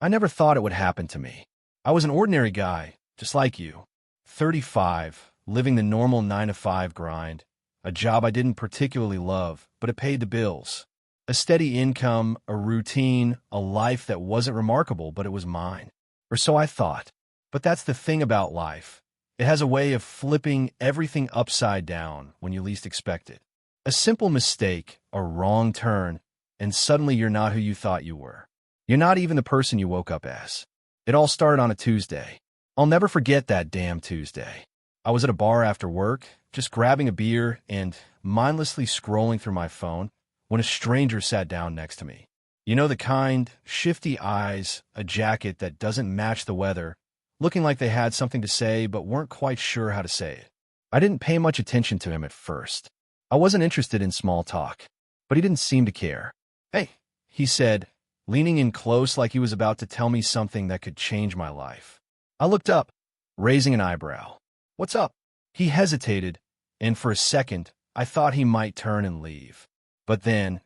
I never thought it would happen to me. I was an ordinary guy, just like you. 35, living the normal 9-to-5 grind. A job I didn't particularly love, but it paid the bills. A steady income, a routine, a life that wasn't remarkable, but it was mine. Or so I thought. But that's the thing about life. It has a way of flipping everything upside down when you least expect it. A simple mistake, a wrong turn, and suddenly you're not who you thought you were. You're not even the person you woke up as. It all started on a Tuesday. I'll never forget that damn Tuesday. I was at a bar after work, just grabbing a beer and mindlessly scrolling through my phone when a stranger sat down next to me. You know the kind, shifty eyes, a jacket that doesn't match the weather, looking like they had something to say but weren't quite sure how to say it. I didn't pay much attention to him at first. I wasn't interested in small talk, but he didn't seem to care. "Hey," he said, leaning in close like he was about to tell me something that could change my life. I looked up, raising an eyebrow. "What's up?" He hesitated, and for a second, I thought he might turn and leave. But then,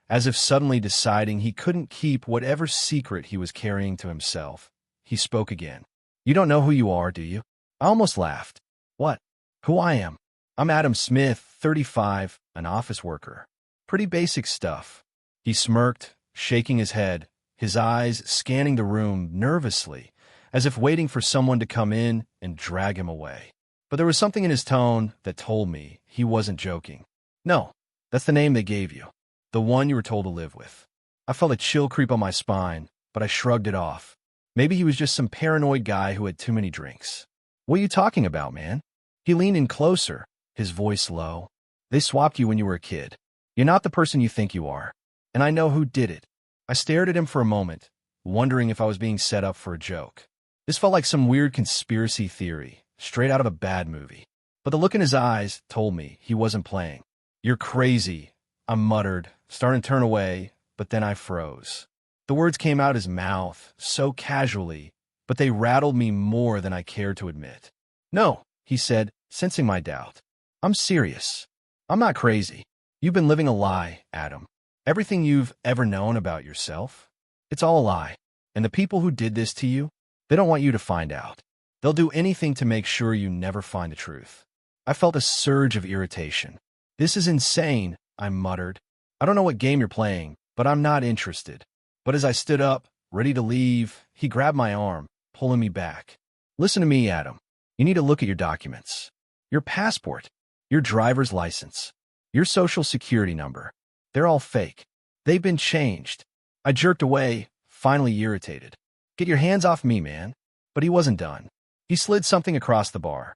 as if suddenly deciding he couldn't keep whatever secret he was carrying to himself, he spoke again. "You don't know who you are, do you?" I almost laughed. "What?" "Who I am. I'm Adam Smith, 35, an office worker. Pretty basic stuff." He smirked, shaking his head, his eyes scanning the room nervously, as if waiting for someone to come in and drag him away. But there was something in his tone that told me he wasn't joking. "No, that's the name they gave you. The one you were told to live with." I felt a chill creep on my spine, but I shrugged it off. Maybe he was just some paranoid guy who had too many drinks. "What are you talking about, man?" He leaned in closer, his voice low. "They swapped you when you were a kid. You're not the person you think you are. And I know who did it." I stared at him for a moment, wondering if I was being set up for a joke. This felt like some weird conspiracy theory, straight out of a bad movie. But the look in his eyes told me he wasn't playing. "You're crazy," I muttered, starting to turn away, but then I froze. The words came out his mouth, so casually, but they rattled me more than I cared to admit. "No," he said, sensing my doubt. "I'm serious. I'm not crazy. You've been living a lie, Adam. Everything you've ever known about yourself, it's all a lie. And the people who did this to you, they don't want you to find out. They'll do anything to make sure you never find the truth." I felt a surge of irritation. "This is insane," I muttered. "I don't know what game you're playing, but I'm not interested." But as I stood up, ready to leave, he grabbed my arm, pulling me back. "Listen to me, Adam. You need to look at your documents. Your passport, your driver's license, your social security number. They're all fake. They've been changed." I jerked away, finally irritated. "Get your hands off me, man." But he wasn't done. He slid something across the bar.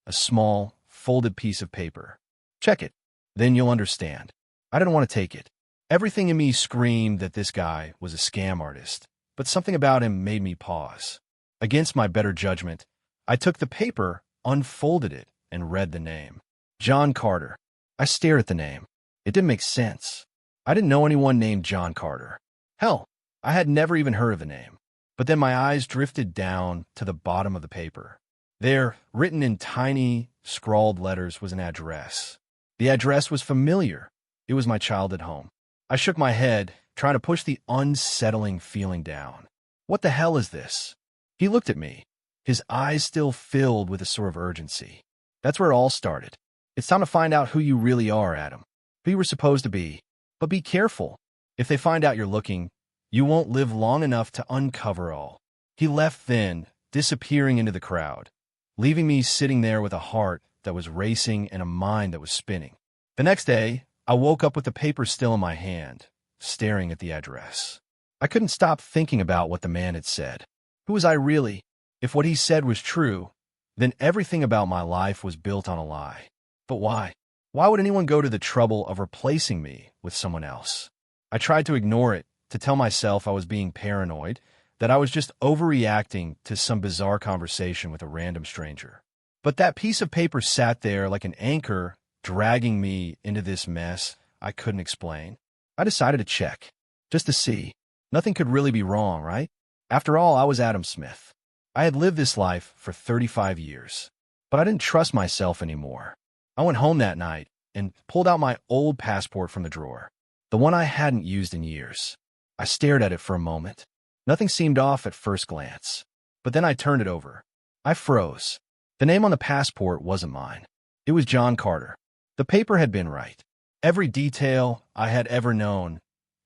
A small, folded piece of paper. "Check it. Then you'll understand." I didn't want to take it. Everything in me screamed that this guy was a scam artist, but something about him made me pause. Against my better judgment, I took the paper, unfolded it, and read the name. John Carter. I stared at the name. It didn't make sense. I didn't know anyone named John Carter. Hell, I had never even heard of the name. But then my eyes drifted down to the bottom of the paper. There, written in tiny, scrawled letters, was an address. The address was familiar. It was my childhood home. I shook my head, trying to push the unsettling feeling down. "What the hell is this?" He looked at me, his eyes still filled with a sort of urgency. "That's where it all started. It's time to find out who you really are, Adam. Who you were supposed to be. But be careful. If they find out you're looking, you won't live long enough to uncover all." He left then, disappearing into the crowd, leaving me sitting there with a heart that was racing and a mind that was spinning. The next day, I woke up with the paper still in my hand, staring at the address. I couldn't stop thinking about what the man had said. Who was I really? If what he said was true, then everything about my life was built on a lie. But why? Why would anyone go to the trouble of replacing me with someone else? I tried to ignore it, to tell myself I was being paranoid, that I was just overreacting to some bizarre conversation with a random stranger. But that piece of paper sat there like an anchor, dragging me into this mess I couldn't explain. I decided to check, just to see. Nothing could really be wrong, right? After all, I was Adam Smith. I had lived this life for 35 years, but I didn't trust myself anymore. I went home that night and pulled out my old passport from the drawer, the one I hadn't used in years. I stared at it for a moment. Nothing seemed off at first glance. But then I turned it over. I froze. The name on the passport wasn't mine. It was John Carter. The paper had been right. Every detail I had ever known,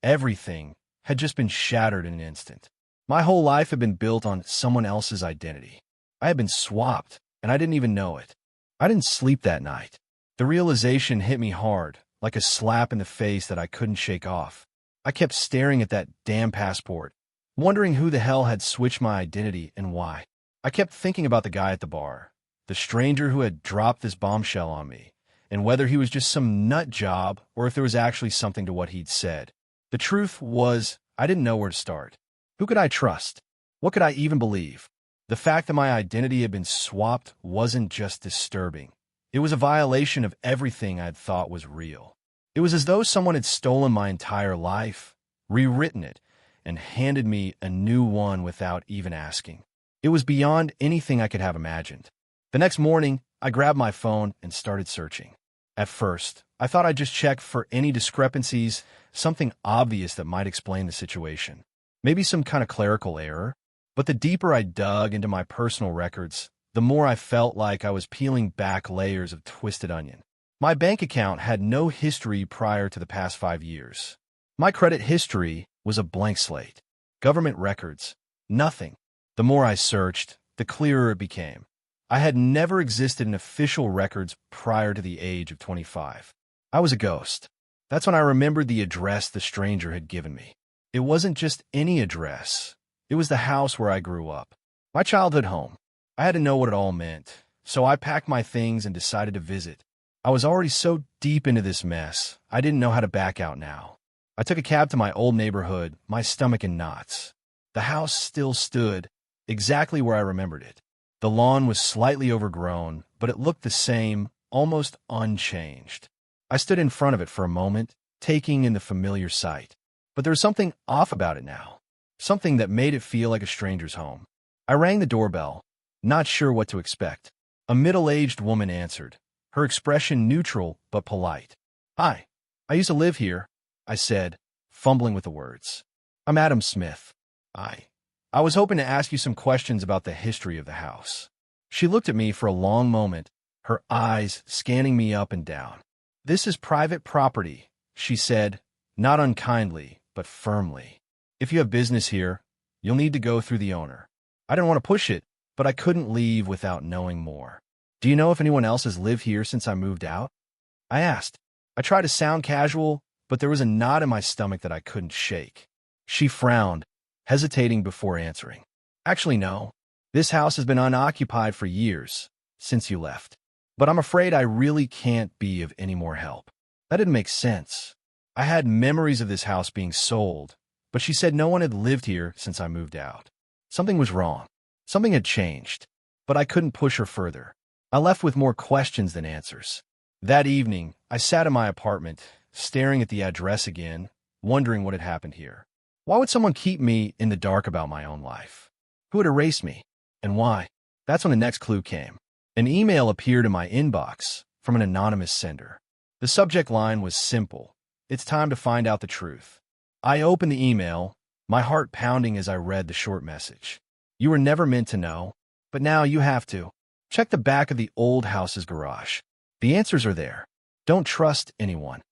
everything, had just been shattered in an instant. My whole life had been built on someone else's identity. I had been swapped, and I didn't even know it. I didn't sleep that night. The realization hit me hard, like a slap in the face that I couldn't shake off. I kept staring at that damn passport, wondering who the hell had switched my identity and why. I kept thinking about the guy at the bar, the stranger who had dropped this bombshell on me, and whether he was just some nut job or if there was actually something to what he'd said. The truth was, I didn't know where to start. Who could I trust? What could I even believe? The fact that my identity had been swapped wasn't just disturbing. It was a violation of everything I'd thought was real. It was as though someone had stolen my entire life, rewritten it, and handed me a new one without even asking. It was beyond anything I could have imagined. The next morning, I grabbed my phone and started searching. At first, I thought I'd just check for any discrepancies, something obvious that might explain the situation. Maybe some kind of clerical error. But the deeper I dug into my personal records, the more I felt like I was peeling back layers of twisted onion. My bank account had no history prior to the past 5 years. My credit history was a blank slate. Government records, nothing. The more I searched, the clearer it became. I had never existed in official records prior to the age of 25. I was a ghost. That's when I remembered the address the stranger had given me. It wasn't just any address. It was the house where I grew up. My childhood home. I had to know what it all meant, so I packed my things and decided to visit. I was already so deep into this mess, I didn't know how to back out now. I took a cab to my old neighborhood, my stomach in knots. The house still stood, exactly where I remembered it. The lawn was slightly overgrown, but it looked the same, almost unchanged. I stood in front of it for a moment, taking in the familiar sight. But there was something off about it now, something that made it feel like a stranger's home. I rang the doorbell, not sure what to expect. A middle-aged woman answered, her expression neutral but polite. "Hi, I used to live here," I said, fumbling with the words. "I'm Adam Smith. I was hoping to ask you some questions about the history of the house." She looked at me for a long moment, her eyes scanning me up and down. "This is private property," she said, not unkindly, but firmly. "If you have business here, you'll need to go through the owner." I didn't want to push it, but I couldn't leave without knowing more. "Do you know if anyone else has lived here since I moved out?" I asked. I tried to sound casual, but there was a knot in my stomach that I couldn't shake. She frowned, hesitating before answering. "Actually, no. This house has been unoccupied for years, since you left. But I'm afraid I really can't be of any more help." That didn't make sense. I had memories of this house being sold, but she said no one had lived here since I moved out. Something was wrong. Something had changed, but I couldn't push her further. I left with more questions than answers. That evening, I sat in my apartment, staring at the address again, wondering what had happened here. Why would someone keep me in the dark about my own life? Who had erased me, and why? That's when the next clue came. An email appeared in my inbox from an anonymous sender. The subject line was simple. "It's time to find out the truth." I opened the email, my heart pounding as I read the short message. "You were never meant to know, but now you have to. Check the back of the old house's garage. The answers are there. Don't trust anyone."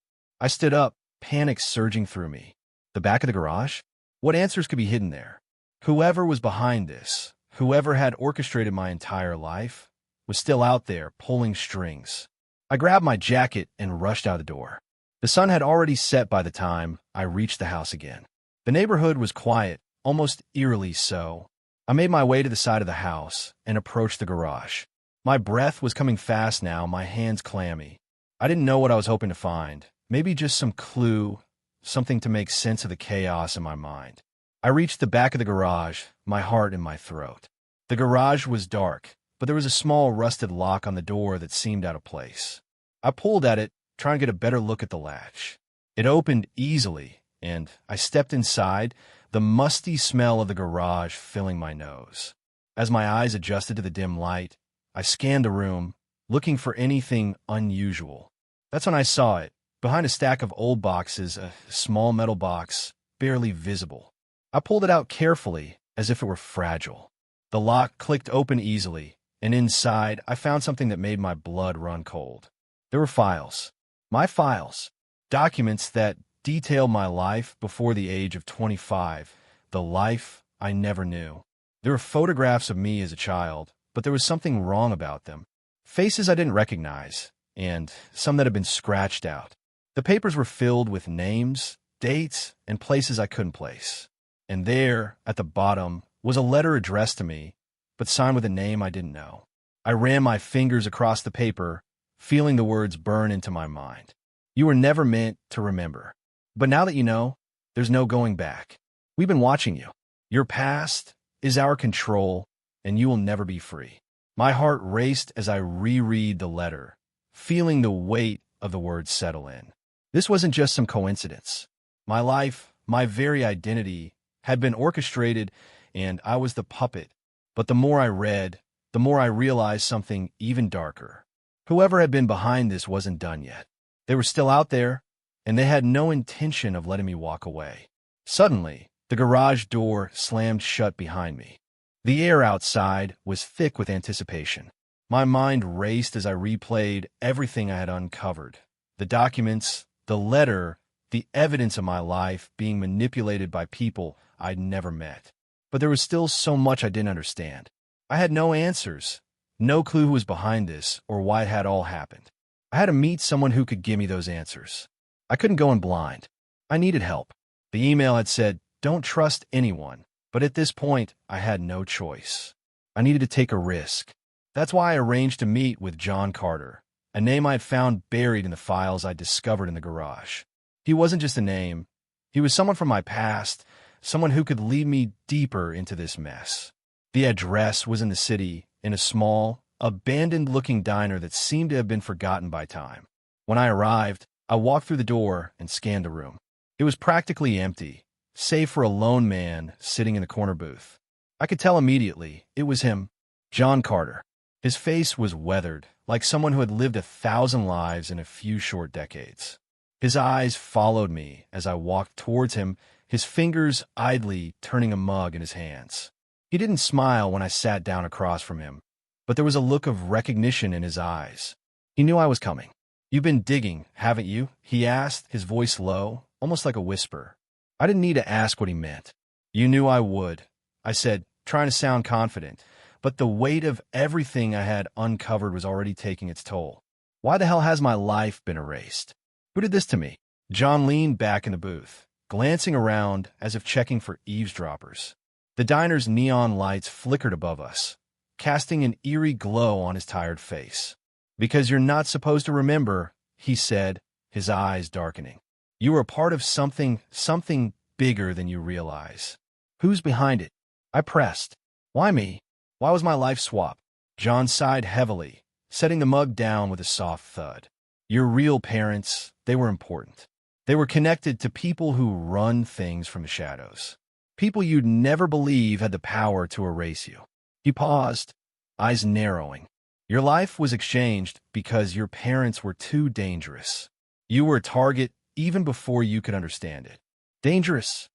I stood up, panic surging through me. The back of the garage? What answers could be hidden there? Whoever was behind this, whoever had orchestrated my entire life, was still out there pulling strings. I grabbed my jacket and rushed out the door. The sun had already set by the time I reached the house again. The neighborhood was quiet, almost eerily so. I made my way to the side of the house and approached the garage. My breath was coming fast now, my hands clammy. I didn't know what I was hoping to find. Maybe just some clue, something to make sense of the chaos in my mind. I reached the back of the garage, my heart in my throat. The garage was dark, but there was a small rusted lock on the door that seemed out of place. I pulled at it, trying to get a better look at the latch. It opened easily, and I stepped inside, the musty smell of the garage filling my nose. As my eyes adjusted to the dim light, I scanned the room, looking for anything unusual. That's when I saw it, behind a stack of old boxes, a small metal box, barely visible. I pulled it out carefully, as if it were fragile. The lock clicked open easily, and inside I found something that made my blood run cold. There were files. My files. Documents that detailed my life before the age of 25, the life I never knew. There were photographs of me as a child, but there was something wrong about them. Faces I didn't recognize, and some that had been scratched out. The papers were filled with names, dates, and places I couldn't place. And there, at the bottom, was a letter addressed to me, but signed with a name I didn't know. I ran my fingers across the paper, feeling the words burn into my mind. You were never meant to remember. But now that you know, there's no going back. We've been watching you. Your past is our control, and you will never be free. My heart raced as I reread the letter, feeling the weight of the words settle in. This wasn't just some coincidence. My life, my very identity, had been orchestrated, and I was the puppet. But the more I read, the more I realized something even darker. Whoever had been behind this wasn't done yet. They were still out there, and they had no intention of letting me walk away. Suddenly, the garage door slammed shut behind me. The air outside was thick with anticipation. My mind raced as I replayed everything I had uncovered. The documents, the letter, the evidence of my life being manipulated by people I'd never met. But there was still so much I didn't understand. I had no answers, no clue who was behind this or why it had all happened. I had to meet someone who could give me those answers. I couldn't go in blind. I needed help. The email had said, "Don't trust anyone," but at this point, I had no choice. I needed to take a risk. That's why I arranged to meet with John Carter, a name I had found buried in the files I discovered in the garage. He wasn't just a name. He was someone from my past, someone who could lead me deeper into this mess. The address was in the city, in a small, abandoned-looking diner that seemed to have been forgotten by time. When I arrived, I walked through the door and scanned the room. It was practically empty, save for a lone man sitting in the corner booth. I could tell immediately it was him, John Carter. His face was weathered, like someone who had lived 1,000 lives in a few short decades. His eyes followed me as I walked towards him, his fingers idly turning a mug in his hands. He didn't smile when I sat down across from him, but there was a look of recognition in his eyes. He knew I was coming. "You've been digging, haven't you?" he asked, his voice low, almost like a whisper. I didn't need to ask what he meant. "You knew I would," I said, trying to sound confident, but the weight of everything I had uncovered was already taking its toll. Why the hell has my life been erased? Who did this to me? John leaned back in the booth, glancing around as if checking for eavesdroppers. The diner's neon lights flickered above us, casting an eerie glow on his tired face. "Because you're not supposed to remember," he said, his eyes darkening. "You were a part of something bigger than you realize." "Who's behind it?" I pressed. "Why me? Why was my life swapped?" John sighed heavily, setting the mug down with a soft thud. "Your real parents, they were important. They were connected to people who run things from the shadows. People you'd never believe had the power to erase you." He paused, eyes narrowing. "Your life was exchanged because your parents were too dangerous. You were a target even before you could understand it." "Dangerous?"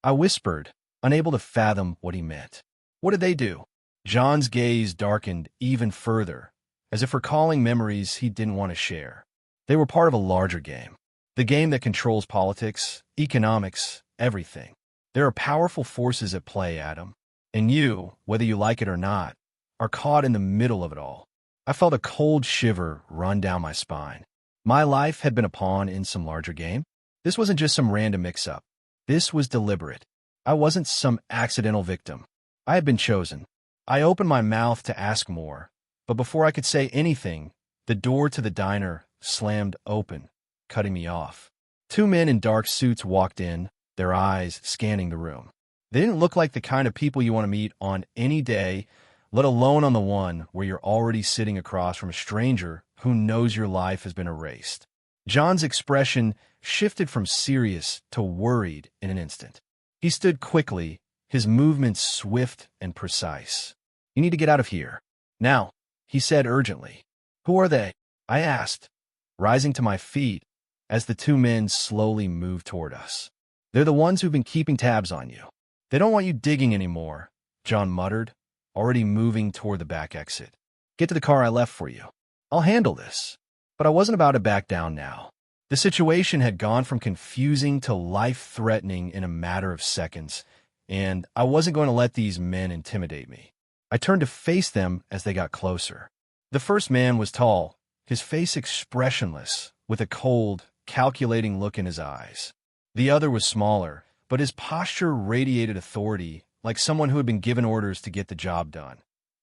I whispered, unable to fathom what he meant. "What did they do?" John's gaze darkened even further, as if recalling memories he didn't want to share. "They were part of a larger game. The game that controls politics, economics, everything. There are powerful forces at play, Adam. And you, whether you like it or not, are caught in the middle of it all." I felt a cold shiver run down my spine. My life had been a pawn in some larger game. This wasn't just some random mix-up. This was deliberate. I wasn't some accidental victim. I had been chosen. I opened my mouth to ask more, but before I could say anything, the door to the diner slammed open, cutting me off. Two men in dark suits walked in, their eyes scanning the room. They didn't look like the kind of people you want to meet on any day, let alone on the one where you're already sitting across from a stranger who knows your life has been erased. John's expression shifted from serious to worried in an instant. He stood quickly, his movements swift and precise. "You need to get out of here. Now," he said urgently. "Who are they?" I asked, rising to my feet as the two men slowly moved toward us. "They're the ones who've been keeping tabs on you. They don't want you digging anymore, John muttered, already moving toward the back exit. Get to the car I left for you. I'll handle this. But I wasn't about to back down now. The situation had gone from confusing to life-threatening in a matter of seconds, and I wasn't going to let these men intimidate me. I turned to face them as they got closer. The first man was tall, his face expressionless, with a cold, calculating look in his eyes. The other was smaller, but his posture radiated authority, like someone who had been given orders to get the job done,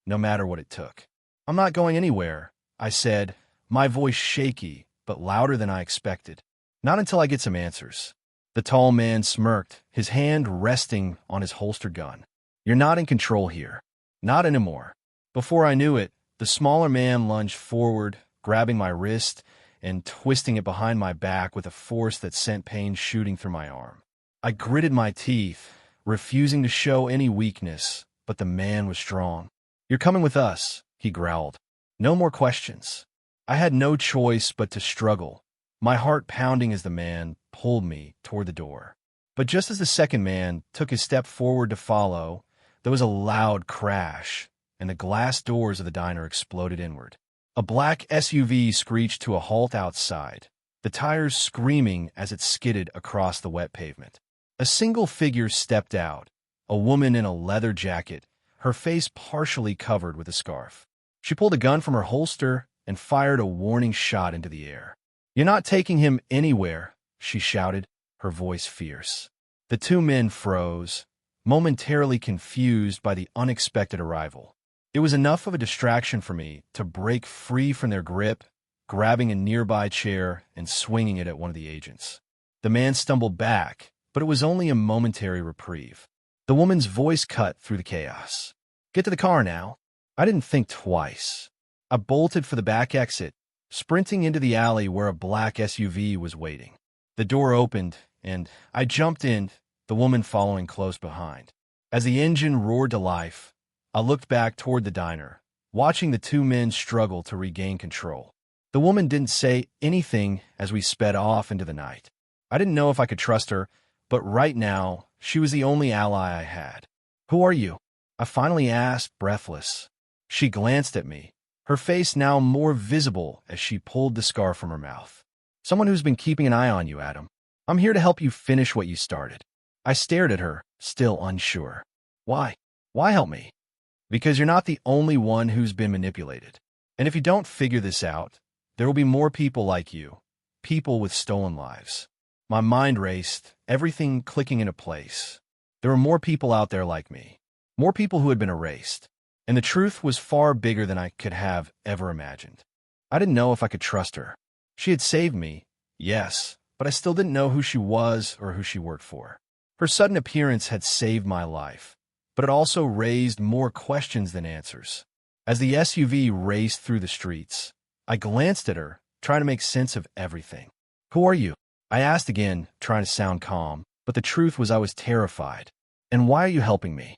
no matter what it took. I'm not going anywhere, I said, my voice shaky, but louder than I expected. Not until I get some answers. The tall man smirked, his hand resting on his holstered gun. You're not in control here. Not anymore. Before I knew it, the smaller man lunged forward, grabbing my wrist and twisting it behind my back with a force that sent pain shooting through my arm. I gritted my teeth, refusing to show any weakness, but the man was strong. You're coming with us, he growled. No more questions. I had no choice but to struggle, my heart pounding as the man pulled me toward the door. But just as the second man took his step forward to follow, there was a loud crash, and the glass doors of the diner exploded inward. A black SUV screeched to a halt outside, the tires screaming as it skidded across the wet pavement. A single figure stepped out, a woman in a leather jacket, her face partially covered with a scarf. She pulled a gun from her holster and fired a warning shot into the air. You're not taking him anywhere, she shouted, her voice fierce. The two men froze, momentarily confused by the unexpected arrival. It was enough of a distraction for me to break free from their grip, grabbing a nearby chair and swinging it at one of the agents. The man stumbled back, but it was only a momentary reprieve. The woman's voice cut through the chaos. Get to the car now. I didn't think twice. I bolted for the back exit, sprinting into the alley where a black SUV was waiting. The door opened, and I jumped in, the woman following close behind. As the engine roared to life, I looked back toward the diner, watching the two men struggle to regain control. The woman didn't say anything as we sped off into the night. I didn't know if I could trust her, but right now, she was the only ally I had. Who are you? I finally asked, breathless. She glanced at me, her face now more visible as she pulled the scarf from her mouth. Someone who's been keeping an eye on you, Adam. I'm here to help you finish what you started. I stared at her, still unsure. Why? Why help me? Because you're not the only one who's been manipulated. And if you don't figure this out, there will be more people like you, people with stolen lives. My mind raced, everything clicking into place. There were more people out there like me, more people who had been erased. And the truth was far bigger than I could have ever imagined. I didn't know if I could trust her. She had saved me, yes, but I still didn't know who she was or who she worked for. Her sudden appearance had saved my life, but it also raised more questions than answers. As the SUV raced through the streets, I glanced at her, trying to make sense of everything. Who are you? I asked again, trying to sound calm, but the truth was I was terrified. And why are you helping me?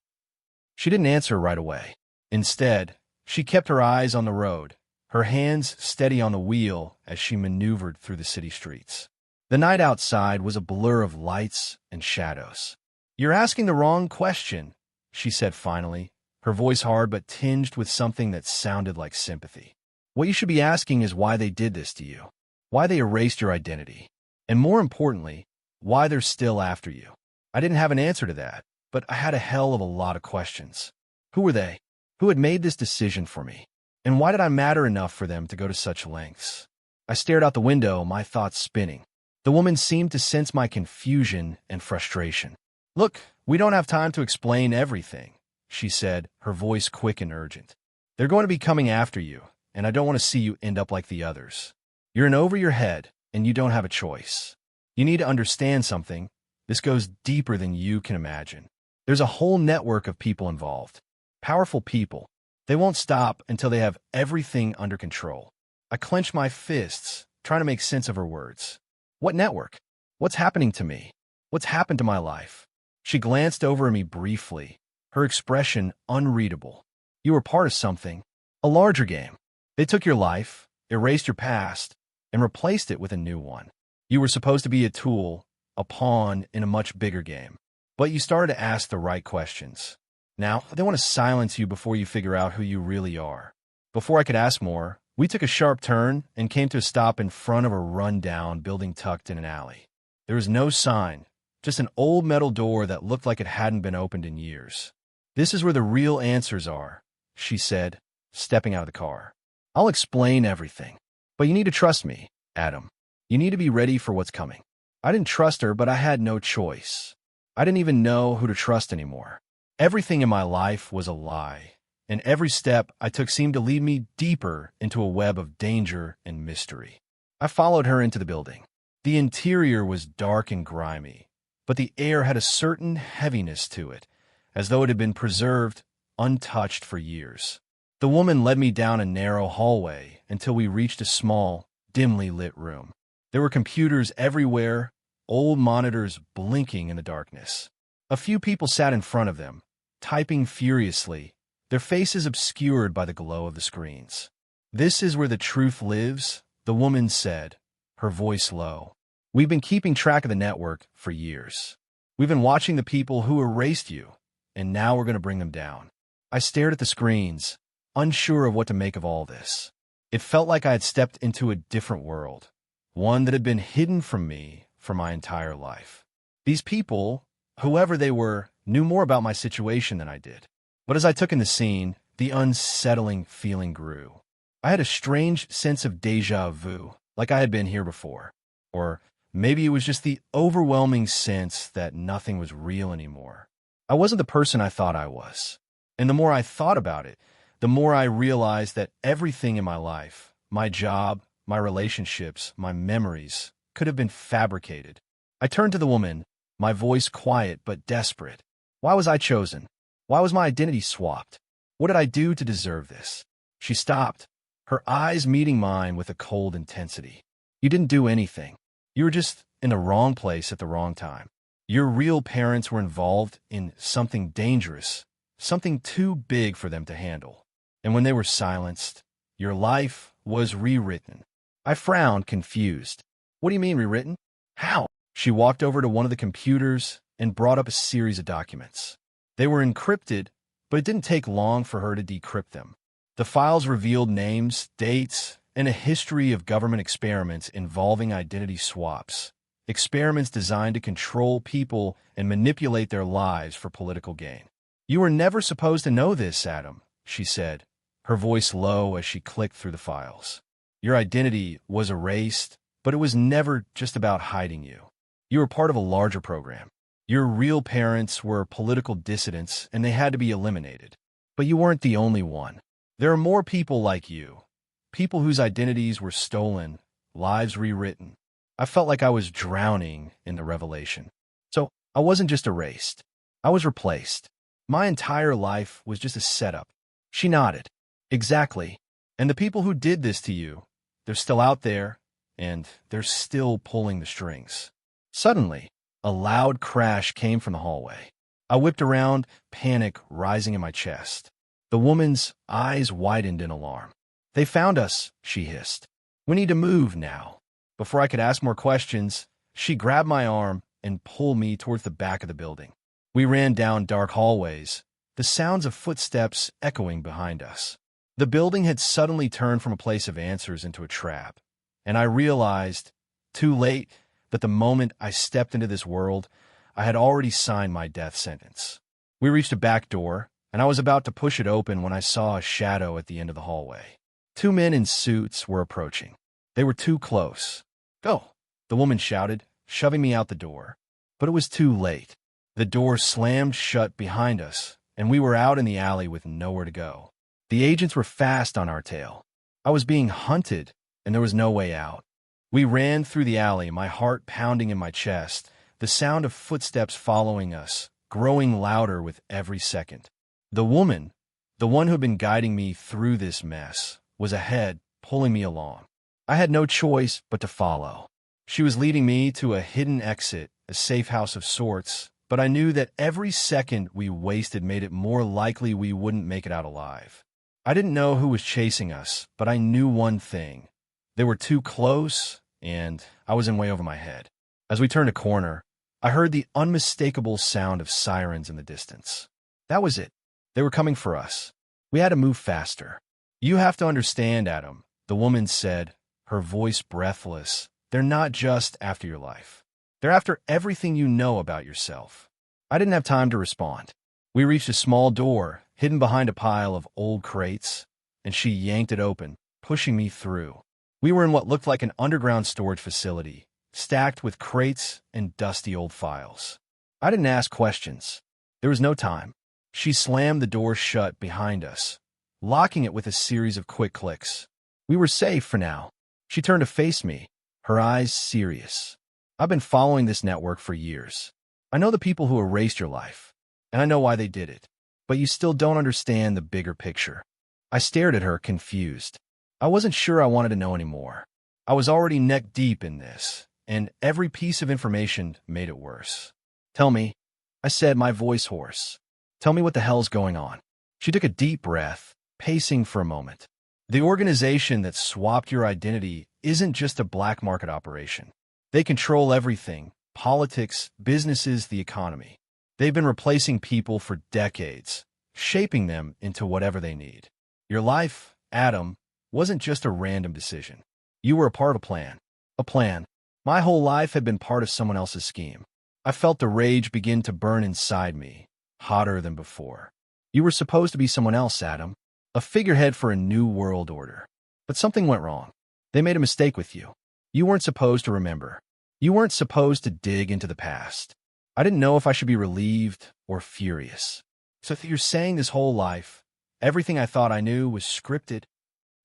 She didn't answer right away. Instead, she kept her eyes on the road, her hands steady on the wheel as she maneuvered through the city streets. The night outside was a blur of lights and shadows. You're asking the wrong question, she said finally, her voice hard but tinged with something that sounded like sympathy. What you should be asking is why they did this to you, why they erased your identity, and more importantly, why they're still after you. I didn't have an answer to that, but I had a hell of a lot of questions. Who were they? Who had made this decision for me? And why did I matter enough for them to go to such lengths? I stared out the window, my thoughts spinning. The woman seemed to sense my confusion and frustration. Look, we don't have time to explain everything, she said, her voice quick and urgent. They're going to be coming after you, and I don't want to see you end up like the others. You're in over your head, and you don't have a choice. You need to understand something. This goes deeper than you can imagine. There's a whole network of people involved. Powerful people. They won't stop until they have everything under control. I clenched my fists, trying to make sense of her words. What network? What's happening to me? What's happened to my life? She glanced over at me briefly, her expression unreadable. You were part of something, a larger game. They took your life, erased your past, and replaced it with a new one. You were supposed to be a tool, a pawn in a much bigger game. But you started to ask the right questions. Now, they want to silence you before you figure out who you really are. Before I could ask more, we took a sharp turn and came to a stop in front of a run-down building tucked in an alley. There was no sign, just an old metal door that looked like it hadn't been opened in years. "This is where the real answers are," she said, stepping out of the car. "I'll explain everything. But you need to trust me, Adam. You need to be ready for what's coming." I didn't trust her, but I had no choice. I didn't even know who to trust anymore. Everything in my life was a lie, and every step I took seemed to lead me deeper into a web of danger and mystery. I followed her into the building. The interior was dark and grimy, but the air had a certain heaviness to it, as though it had been preserved, untouched for years. The woman led me down a narrow hallway until we reached a small, dimly lit room. There were computers everywhere, old monitors blinking in the darkness. A few people sat in front of them, typing furiously, their faces obscured by the glow of the screens. "This is where the truth lives," the woman said, her voice low. "We've been keeping track of the network for years. We've been watching the people who erased you, and now we're going to bring them down." I stared at the screens, unsure of what to make of all this. It felt like I had stepped into a different world, one that had been hidden from me for my entire life. These people, whoever they were, knew more about my situation than I did. But as I took in the scene, the unsettling feeling grew. I had a strange sense of déjà vu, like I had been here before. Or maybe it was just the overwhelming sense that nothing was real anymore. I wasn't the person I thought I was. And the more I thought about it, the more I realized that everything in my life, my job, my relationships, my memories, could have been fabricated. I turned to the woman, my voice quiet but desperate. Why was I chosen? Why was my identity swapped? What did I do to deserve this? She stopped, her eyes meeting mine with a cold intensity. "You didn't do anything. You were just in the wrong place at the wrong time. Your real parents were involved in something dangerous, something too big for them to handle. And when they were silenced, your life was rewritten." I frowned, confused. "What do you mean rewritten? How?" She walked over to one of the computers and brought up a series of documents. They were encrypted, but it didn't take long for her to decrypt them. The files revealed names, dates, and a history of government experiments involving identity swaps. Experiments designed to control people and manipulate their lives for political gain. "You were never supposed to know this, Adam," she said, her voice low as she clicked through the files. "Your identity was erased, but it was never just about hiding you. You were part of a larger program. Your real parents were political dissidents, and they had to be eliminated. But you weren't the only one. There are more people like you, people whose identities were stolen, lives rewritten." I felt like I was drowning in the revelation. So I wasn't just erased. I was replaced. My entire life was just a setup. She nodded. "Exactly. And the people who did this to you, they're still out there, and they're still pulling the strings." Suddenly, a loud crash came from the hallway. I whipped around, panic rising in my chest. The woman's eyes widened in alarm. "They found us," she hissed. "We need to move now." Before I could ask more questions, she grabbed my arm and pulled me towards the back of the building. We ran down dark hallways, the sounds of footsteps echoing behind us. The building had suddenly turned from a place of answers into a trap, and I realized, too late, that the moment I stepped into this world, I had already signed my death sentence. We reached a back door, and I was about to push it open when I saw a shadow at the end of the hallway. Two men in suits were approaching. They were too close. "Go," the woman shouted, shoving me out the door. But it was too late. The door slammed shut behind us, and we were out in the alley with nowhere to go. The agents were fast on our tail. I was being hunted, and there was no way out. We ran through the alley, my heart pounding in my chest, the sound of footsteps following us, growing louder with every second. The woman, the one who had been guiding me through this mess, was ahead, pulling me along. I had no choice but to follow. She was leading me to a hidden exit, a safe house of sorts, but I knew that every second we wasted made it more likely we wouldn't make it out alive. I didn't know who was chasing us, but I knew one thing. They were too close, and I was in way over my head. As we turned a corner, I heard the unmistakable sound of sirens in the distance. That was it. They were coming for us. We had to move faster. You have to understand, Adam, the woman said, her voice breathless. They're not just after your life. They're after everything you know about yourself. I didn't have time to respond. We reached a small door, hidden behind a pile of old crates, and she yanked it open, pushing me through. We were in what looked like an underground storage facility, stacked with crates and dusty old files. I didn't ask questions. There was no time. She slammed the door shut behind us, locking it with a series of quick clicks. We were safe for now. She turned to face me, her eyes serious. I've been following this network for years. I know the people who erased your life, and I know why they did it. But you still don't understand the bigger picture. I stared at her, confused. I wasn't sure I wanted to know anymore. I was already neck deep in this, and every piece of information made it worse. Tell me, I said, my voice hoarse. Tell me what the hell's going on. She took a deep breath, pacing for a moment. The organization that swapped your identity isn't just a black market operation. They control everything: politics, businesses, the economy. They've been replacing people for decades, shaping them into whatever they need. Your life, Adam, wasn't just a random decision. You were a part of a plan. A plan. My whole life had been part of someone else's scheme. I felt the rage begin to burn inside me, hotter than before. You were supposed to be someone else, Adam, a figurehead for a new world order. But something went wrong. They made a mistake with you. You weren't supposed to remember. You weren't supposed to dig into the past. I didn't know if I should be relieved or furious. So you're saying this whole life, everything I thought I knew was scripted?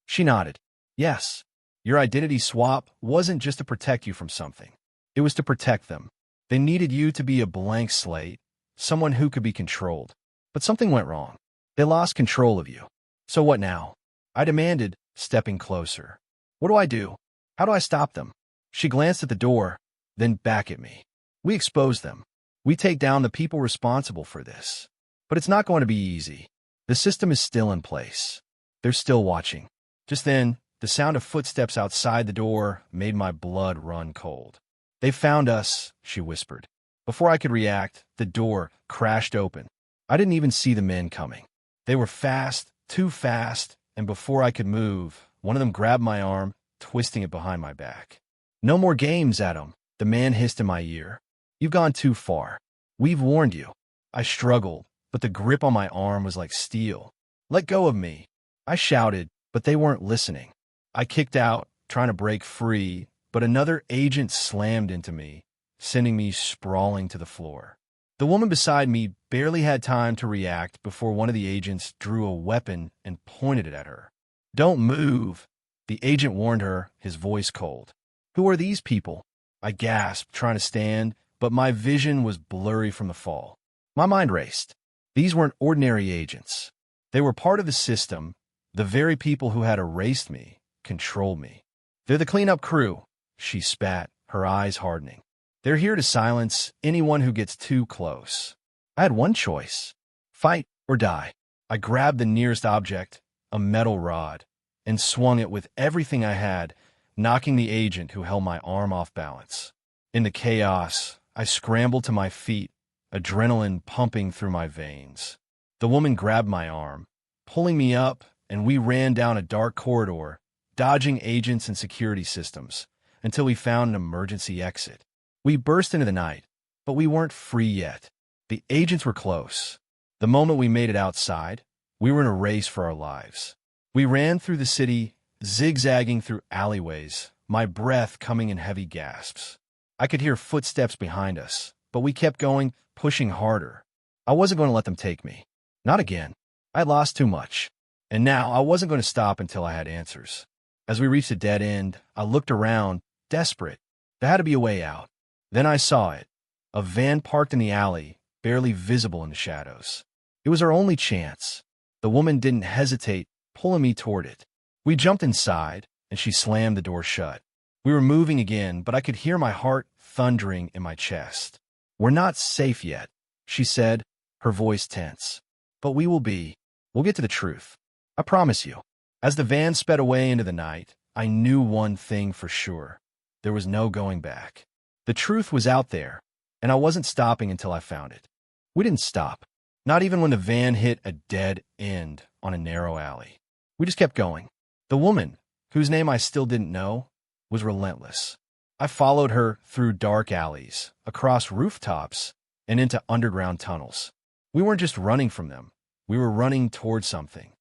She nodded. Yes. Your identity swap wasn't just to protect you from something. It was to protect them. They needed you to be a blank slate, someone who could be controlled. But something went wrong. They lost control of you. So what now? I demanded, stepping closer. What do I do? How do I stop them? She glanced at the door, then back at me. We expose them. We take down the people responsible for this. But it's not going to be easy. The system is still in place. They're still watching. Just then, the sound of footsteps outside the door made my blood run cold. They found us, she whispered. Before I could react, the door crashed open. I didn't even see the men coming. They were fast, too fast, and before I could move, one of them grabbed my arm, twisting it behind my back. No more games, Adam, the man hissed in my ear. You've gone too far. We've warned you. I struggled, but the grip on my arm was like steel. Let go of me. I shouted, but they weren't listening. I kicked out, trying to break free, but another agent slammed into me, sending me sprawling to the floor. The woman beside me barely had time to react before one of the agents drew a weapon and pointed it at her. Don't move, the agent warned her, his voice cold. Who are these people? I gasped, trying to stand, but my vision was blurry from the fall. My mind raced. These weren't ordinary agents. They were part of the system, the very people who had erased me, controlled me. They're the cleanup crew, she spat, her eyes hardening. They're here to silence anyone who gets too close. I had one choice: fight or die. I grabbed the nearest object, a metal rod, and swung it with everything I had, knocking the agent who held my arm off balance. In the chaos, I scrambled to my feet, adrenaline pumping through my veins. The woman grabbed my arm, pulling me up, and we ran down a dark corridor, dodging agents and security systems, until we found an emergency exit. We burst into the night, but we weren't free yet. The agents were close. The moment we made it outside, we were in a race for our lives. We ran through the city, zigzagging through alleyways, my breath coming in heavy gasps. I could hear footsteps behind us, but we kept going, pushing harder. I wasn't going to let them take me. Not again. I had lost too much. And now I wasn't going to stop until I had answers. As we reached a dead end, I looked around, desperate. There had to be a way out. Then I saw it. A van parked in the alley, barely visible in the shadows. It was our only chance. The woman didn't hesitate, pulling me toward it. We jumped inside, and she slammed the door shut. We were moving again, but I could hear my heart thundering in my chest. We're not safe yet, she said, her voice tense. But we will be. We'll get to the truth. I promise you. As the van sped away into the night, I knew one thing for sure. There was no going back. The truth was out there, and I wasn't stopping until I found it. We didn't stop, not even when the van hit a dead end on a narrow alley. We just kept going. The woman, whose name I still didn't know, was relentless. I followed her through dark alleys, across rooftops, and into underground tunnels. We weren't just running from them. We were running toward something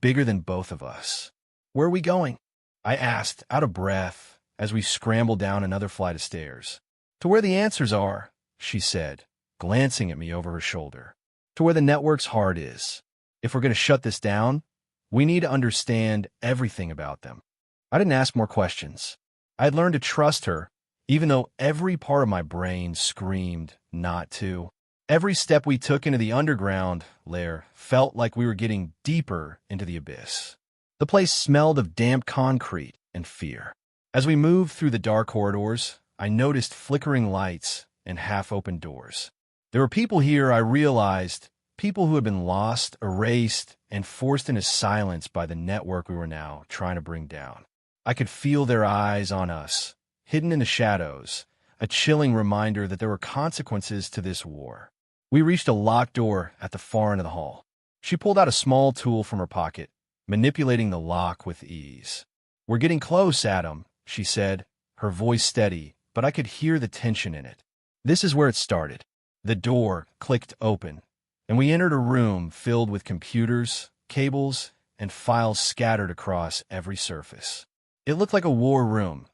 bigger than both of us. Where are we going? I asked, out of breath, as we scrambled down another flight of stairs. To where the answers are, she said, glancing at me over her shoulder. To where the network's heart is. If we're going to shut this down, we need to understand everything about them. I didn't ask more questions. I had learned to trust her, even though every part of my brain screamed not to. Every step we took into the underground lair felt like we were getting deeper into the abyss. The place smelled of damp concrete and fear. As we moved through the dark corridors, I noticed flickering lights and half-open doors. There were people here, I realized, people who had been lost, erased, and forced into silence by the network we were now trying to bring down. I could feel their eyes on us, hidden in the shadows, a chilling reminder that there were consequences to this war. We reached a locked door at the far end of the hall. She pulled out a small tool from her pocket, manipulating the lock with ease. "We're getting close, Adam," she said, her voice steady, but I could hear the tension in it. This is where it started. The door clicked open, and we entered a room filled with computers, cables, and files scattered across every surface. It looked like a war room.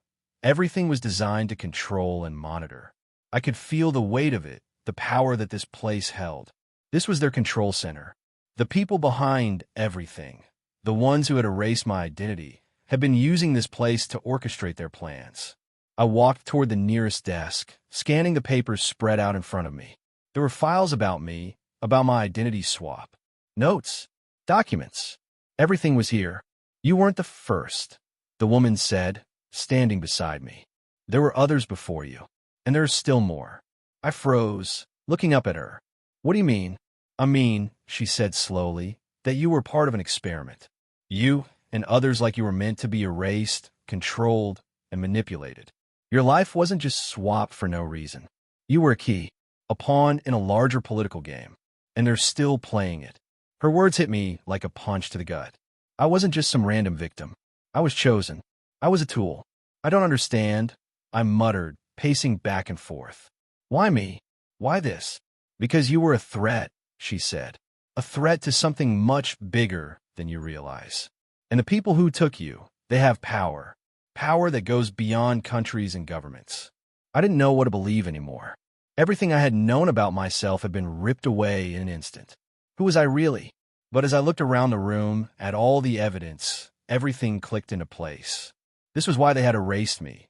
Everything was designed to control and monitor. I could feel the weight of it, the power that this place held. This was their control center. The people behind everything, the ones who had erased my identity, had been using this place to orchestrate their plans. I walked toward the nearest desk, scanning the papers spread out in front of me. There were files about me, about my identity swap. Notes, documents. Everything was here. "You weren't the first," the woman said, standing beside me. "There were others before you, and there are still more." I froze, looking up at her. "What do you mean?" "I mean," she said slowly, "that you were part of an experiment. You and others like you were meant to be erased, controlled, and manipulated. Your life wasn't just swapped for no reason. You were a key, a pawn in a larger political game, and they're still playing it." Her words hit me like a punch to the gut. I wasn't just some random victim. I was chosen. I was a tool. "I don't understand," I muttered, pacing back and forth. "Why me? Why this?" "Because you were a threat," she said. "A threat to something much bigger than you realize. And the people who took you, they have power. Power that goes beyond countries and governments." I didn't know what to believe anymore. Everything I had known about myself had been ripped away in an instant. Who was I really? But as I looked around the room, at all the evidence, everything clicked into place. This was why they had erased me,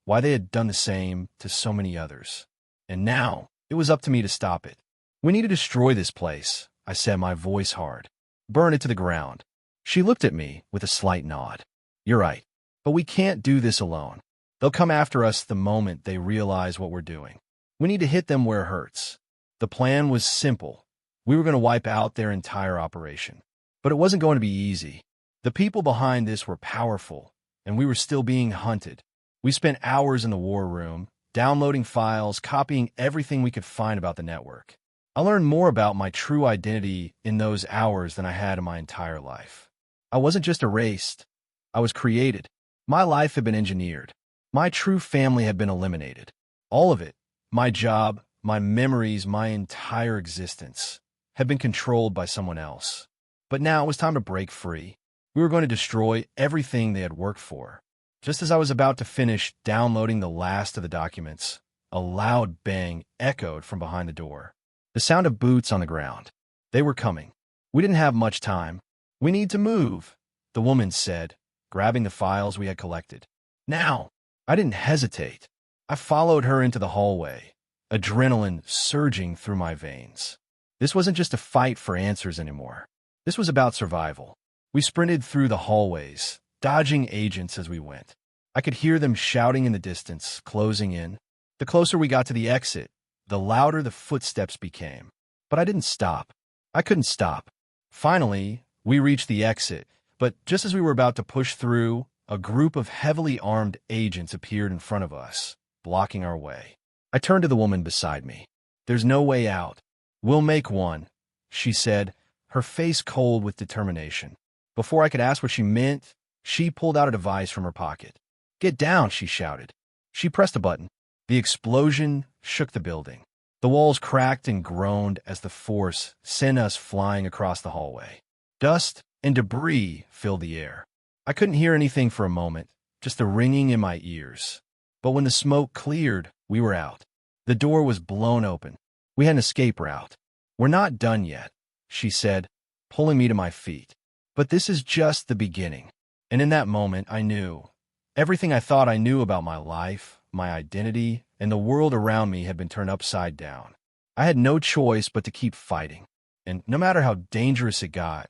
why they had done the same to so many others. And now, it was up to me to stop it. "We need to destroy this place," I said, my voice hard. "Burn it to the ground." She looked at me with a slight nod. "You're right, but we can't do this alone. They'll come after us the moment they realize what we're doing. We need to hit them where it hurts." The plan was simple. We were going to wipe out their entire operation. But it wasn't going to be easy. The people behind this were powerful, and we were still being hunted. We spent hours in the war room, downloading files, copying everything we could find about the network. I learned more about my true identity in those hours than I had in my entire life. I wasn't just erased. I was created. My life had been engineered. My true family had been eliminated. All of it, my job, my memories, my entire existence, had been controlled by someone else. But now it was time to break free. We were going to destroy everything they had worked for. Just as I was about to finish downloading the last of the documents, a loud bang echoed from behind the door. The sound of boots on the ground. They were coming. We didn't have much time. "We need to move," the woman said, grabbing the files we had collected. "Now!" I didn't hesitate. I followed her into the hallway, adrenaline surging through my veins. This wasn't just a fight for answers anymore. This was about survival. We sprinted through the hallways, dodging agents as we went. I could hear them shouting in the distance, closing in. The closer we got to the exit, the louder the footsteps became. But I didn't stop. I couldn't stop. Finally, we reached the exit, but just as we were about to push through, a group of heavily armed agents appeared in front of us, blocking our way. I turned to the woman beside me. There's no way out. We'll make one, she said, her face cold with determination. Before I could ask what she meant, she pulled out a device from her pocket. Get down, she shouted. She pressed a button. The explosion shook the building. The walls cracked and groaned as the force sent us flying across the hallway. Dust and debris filled the air. I couldn't hear anything for a moment, just the ringing in my ears. But when the smoke cleared, we were out. The door was blown open. We had an escape route. We're not done yet, she said, pulling me to my feet. But this is just the beginning. And in that moment, I knew. Everything I thought I knew about my life, my identity, and the world around me had been turned upside down. I had no choice but to keep fighting. And no matter how dangerous it got,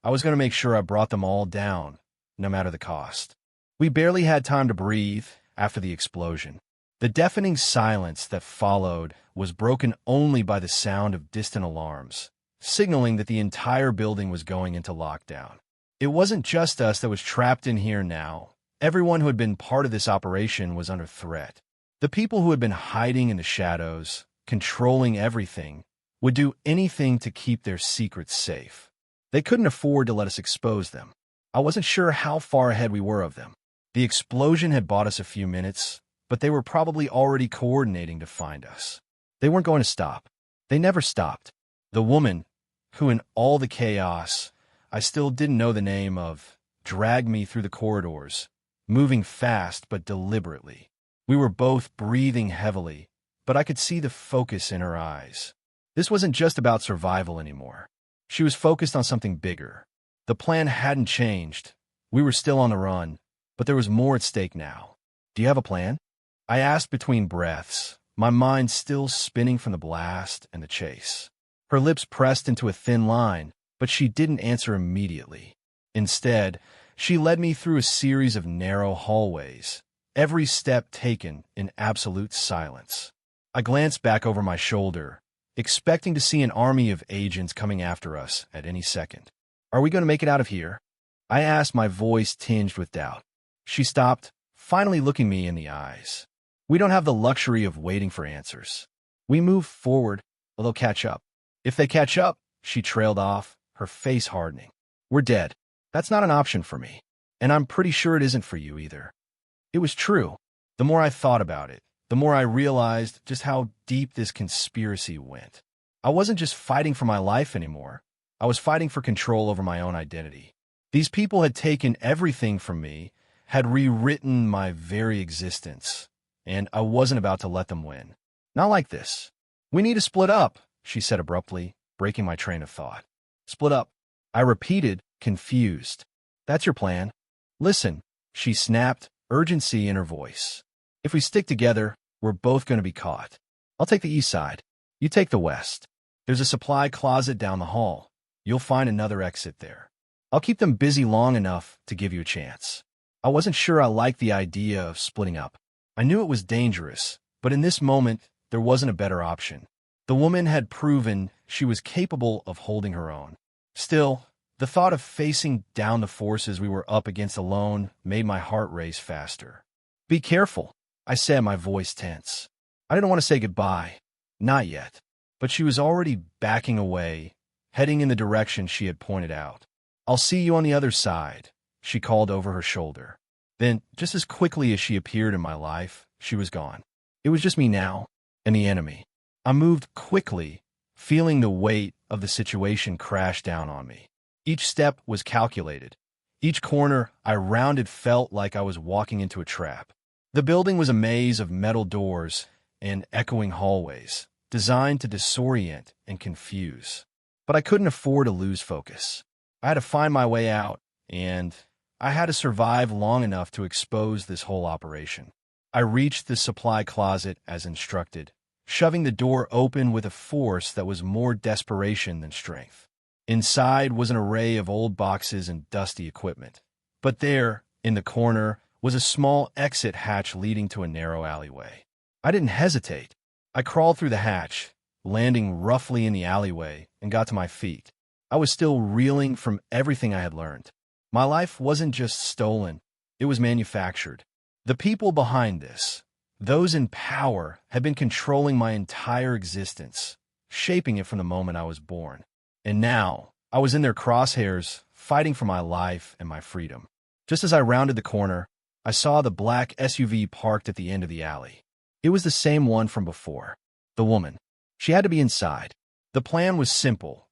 I was going to make sure I brought them all down, no matter the cost. We barely had time to breathe after the explosion. The deafening silence that followed was broken only by the sound of distant alarms, signaling that the entire building was going into lockdown. It wasn't just us that was trapped in here now. Everyone who had been part of this operation was under threat. The people who had been hiding in the shadows, controlling everything, would do anything to keep their secrets safe. They couldn't afford to let us expose them. I wasn't sure how far ahead we were of them. The explosion had bought us a few minutes, but they were probably already coordinating to find us. They weren't going to stop. They never stopped. The woman, who in all the chaos, I still didn't know the name of, dragged me through the corridors, moving fast but deliberately. We were both breathing heavily, but I could see the focus in her eyes. This wasn't just about survival anymore. She was focused on something bigger. The plan hadn't changed. We were still on the run, but there was more at stake now. Do you have a plan? I asked between breaths, my mind still spinning from the blast and the chase. Her lips pressed into a thin line, but she didn't answer immediately. Instead, she led me through a series of narrow hallways, every step taken in absolute silence. I glanced back over my shoulder, expecting to see an army of agents coming after us at any second. Are we going to make it out of here? I asked, my voice tinged with doubt. She stopped, finally looking me in the eyes. We don't have the luxury of waiting for answers. We move forward, or they'll catch up. If they catch up, she trailed off, her face hardening. We're dead. That's not an option for me. And I'm pretty sure it isn't for you either. It was true. The more I thought about it, the more I realized just how deep this conspiracy went. I wasn't just fighting for my life anymore. I was fighting for control over my own identity. These people had taken everything from me, had rewritten my very existence, and I wasn't about to let them win. Not like this. We need to split up, she said abruptly, breaking my train of thought. Split up. I repeated, confused. That's your plan? Listen, she snapped, urgency in her voice. If we stick together, we're both going to be caught. I'll take the east side. You take the west. There's a supply closet down the hall. You'll find another exit there. I'll keep them busy long enough to give you a chance. I wasn't sure I liked the idea of splitting up. I knew it was dangerous, but in this moment, there wasn't a better option. The woman had proven she was capable of holding her own. Still, the thought of facing down the forces we were up against alone made my heart race faster. Be careful, I said, my voice tense. I didn't want to say goodbye. Not yet. But she was already backing away, heading in the direction she had pointed out. I'll see you on the other side, she called over her shoulder. Then, just as quickly as she appeared in my life, she was gone. It was just me now, and the enemy. I moved quickly, feeling the weight of the situation crash down on me. Each step was calculated. Each corner I rounded felt like I was walking into a trap. The building was a maze of metal doors and echoing hallways, designed to disorient and confuse. But I couldn't afford to lose focus. I had to find my way out, and I had to survive long enough to expose this whole operation. I reached the supply closet as instructed, shoving the door open with a force that was more desperation than strength. Inside was an array of old boxes and dusty equipment. But there, in the corner, was a small exit hatch leading to a narrow alleyway. I didn't hesitate. I crawled through the hatch, landing roughly in the alleyway, and got to my feet. I was still reeling from everything I had learned. My life wasn't just stolen, it was manufactured. The people behind this, Those in power had been controlling my entire existence, shaping it from the moment I was born. And now, I was in their crosshairs, fighting for my life and my freedom. Just as I rounded the corner, I saw the black SUV parked at the end of the alley. It was the same one from before. The woman. She had to be inside. The plan was simple.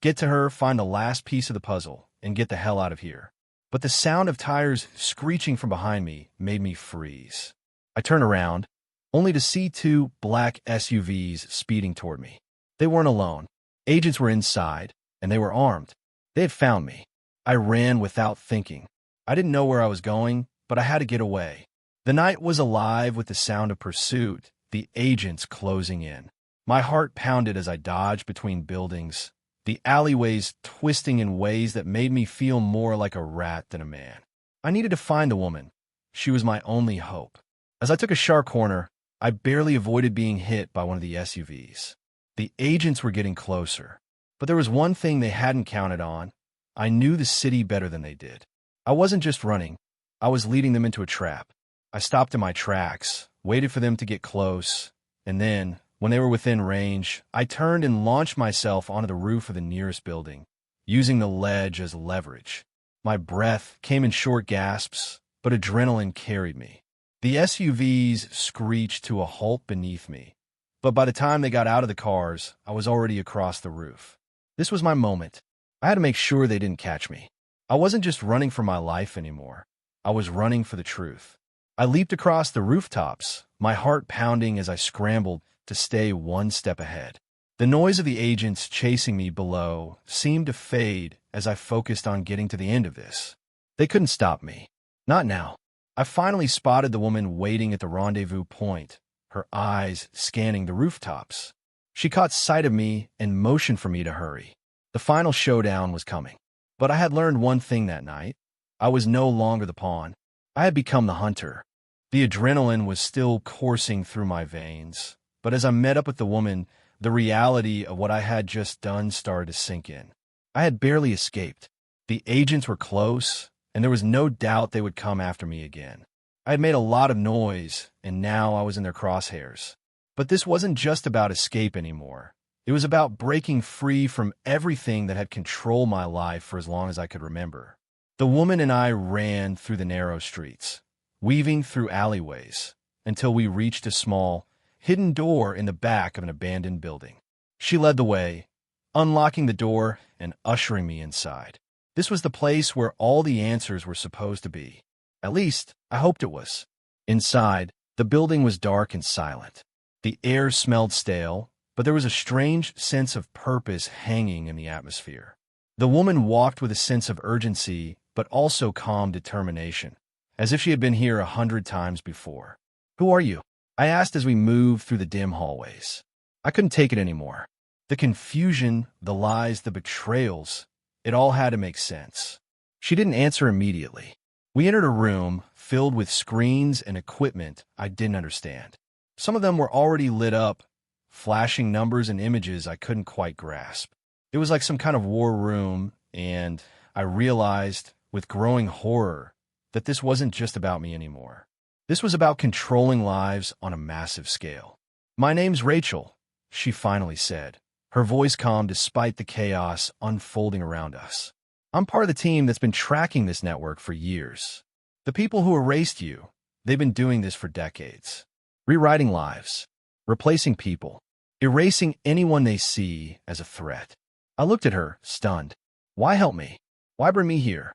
Get to her, find the last piece of the puzzle, and get the hell out of here. But the sound of tires screeching from behind me made me freeze. I turned around, only to see two black SUVs speeding toward me. They weren't alone. Agents were inside, and they were armed. They had found me. I ran without thinking. I didn't know where I was going, but I had to get away. The night was alive with the sound of pursuit, the agents closing in. My heart pounded as I dodged between buildings, the alleyways twisting in ways that made me feel more like a rat than a man. I needed to find the woman. She was my only hope. As I took a sharp corner, I barely avoided being hit by one of the SUVs. The agents were getting closer. But there was one thing they hadn't counted on. I knew the city better than they did. I wasn't just running. I was leading them into a trap. I stopped in my tracks, waited for them to get close, and then, when they were within range, I turned and launched myself onto the roof of the nearest building, using the ledge as leverage. My breath came in short gasps, but adrenaline carried me. The SUVs screeched to a halt beneath me, but by the time they got out of the cars, I was already across the roof. This was my moment. I had to make sure they didn't catch me. I wasn't just running for my life anymore. I was running for the truth. I leaped across the rooftops, my heart pounding as I scrambled to stay one step ahead. The noise of the agents chasing me below seemed to fade as I focused on getting to the end of this. They couldn't stop me. Not now. I finally spotted the woman waiting at the rendezvous point, her eyes scanning the rooftops. She caught sight of me and motioned for me to hurry. The final showdown was coming. But I had learned one thing that night. I was no longer the pawn. I had become the hunter. The adrenaline was still coursing through my veins, but as I met up with the woman, the reality of what I had just done started to sink in. I had barely escaped. The agents were close, and there was no doubt they would come after me again. I had made a lot of noise, and now I was in their crosshairs. But this wasn't just about escape anymore. It was about breaking free from everything that had controlled my life for as long as I could remember. The woman and I ran through the narrow streets, weaving through alleyways, until we reached a small, hidden door in the back of an abandoned building. She led the way, unlocking the door and ushering me inside. This was the place where all the answers were supposed to be. At least, I hoped it was. Inside, the building was dark and silent. The air smelled stale, but there was a strange sense of purpose hanging in the atmosphere. The woman walked with a sense of urgency, but also calm determination, as if she had been here 100 times before. "Who are you?" I asked as we moved through the dim hallways. I couldn't take it anymore. The confusion, the lies, the betrayals, it all had to make sense. She didn't answer immediately. We entered a room filled with screens and equipment I didn't understand. Some of them were already lit up, flashing numbers and images I couldn't quite grasp. It was like some kind of war room, and I realized, with growing horror, that this wasn't just about me anymore. This was about controlling lives on a massive scale. "My name's Rachel," she finally said, her voice calm despite the chaos unfolding around us. "I'm part of the team that's been tracking this network for years. The people who erased you, they've been doing this for decades. Rewriting lives, replacing people, erasing anyone they see as a threat." I looked at her, stunned. "Why help me? Why bring me here?"